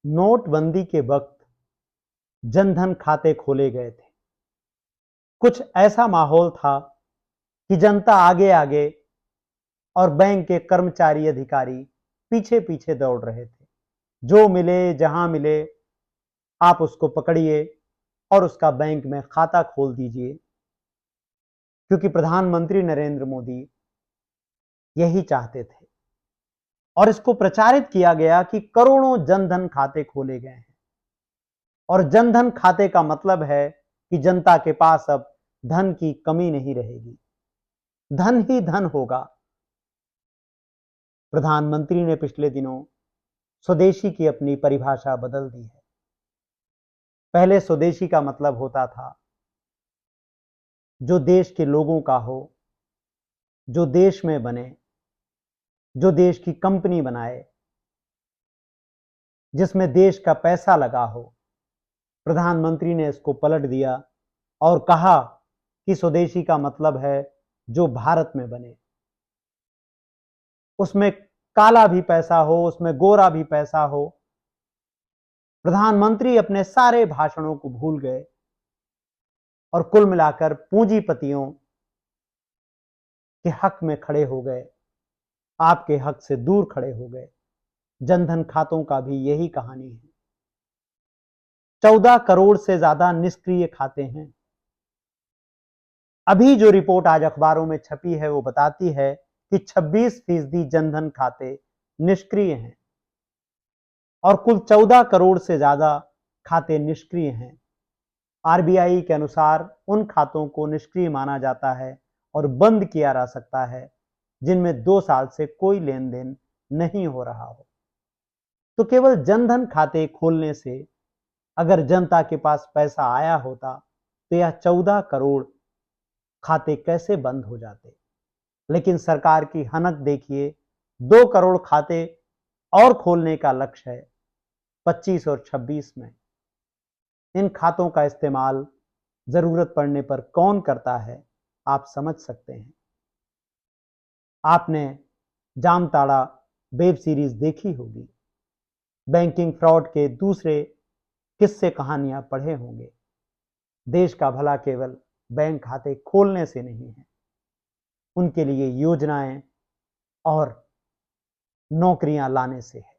नोटबंदी के वक्त जनधन खाते खोले गए थे। कुछ ऐसा माहौल था कि जनता आगे आगे और बैंक के कर्मचारी अधिकारी पीछे पीछे दौड़ रहे थे। जो मिले जहां मिले आप उसको पकड़िए और उसका बैंक में खाता खोल दीजिए, क्योंकि प्रधानमंत्री नरेंद्र मोदी यही चाहते थे। और इसको प्रचारित किया गया कि करोड़ों जनधन खाते खोले गए हैं और जनधन खाते का मतलब है कि जनता के पास अब धन की कमी नहीं रहेगी, धन ही धन होगा। प्रधानमंत्री ने पिछले दिनों स्वदेशी की अपनी परिभाषा बदल दी है। पहले स्वदेशी का मतलब होता था जो देश के लोगों का हो, जो देश में बने, जो देश की कंपनी बनाए, जिसमें देश का पैसा लगा हो। प्रधानमंत्री ने इसको पलट दिया और कहा कि स्वदेशी का मतलब है जो भारत में बने, उसमें काला भी पैसा हो, उसमें गोरा भी पैसा हो। प्रधानमंत्री अपने सारे भाषणों को भूल गए और कुल मिलाकर पूंजीपतियों के हक में खड़े हो गए, आपके हक से दूर खड़े हो गए। जनधन खातों का भी यही कहानी है। 14 करोड़ से ज्यादा निष्क्रिय खाते हैं। अभी जो रिपोर्ट आज अखबारों में छपी है वो बताती है कि 26% जनधन खाते निष्क्रिय हैं और कुल 14 करोड़ से ज्यादा खाते निष्क्रिय हैं। आरबीआई के अनुसार उन खातों को निष्क्रिय माना जाता है और बंद किया जा सकता है जिनमें 2 साल से कोई लेन देन नहीं हो रहा हो। तो केवल जनधन खाते खोलने से अगर जनता के पास पैसा आया होता तो यह 14 करोड़ खाते कैसे बंद हो जाते। लेकिन सरकार की हनक देखिए, 2 करोड़ खाते और खोलने का लक्ष्य है 25 और 26 में। इन खातों का इस्तेमाल जरूरत पड़ने पर कौन करता है, आप समझ सकते हैं। आपने जामताड़ा वेब सीरीज देखी होगी, बैंकिंग फ्रॉड के दूसरे किस्से कहानियां पढ़े होंगे। देश का भला केवल बैंक खाते खोलने से नहीं है, उनके लिए योजनाएं और नौकरियां लाने से है।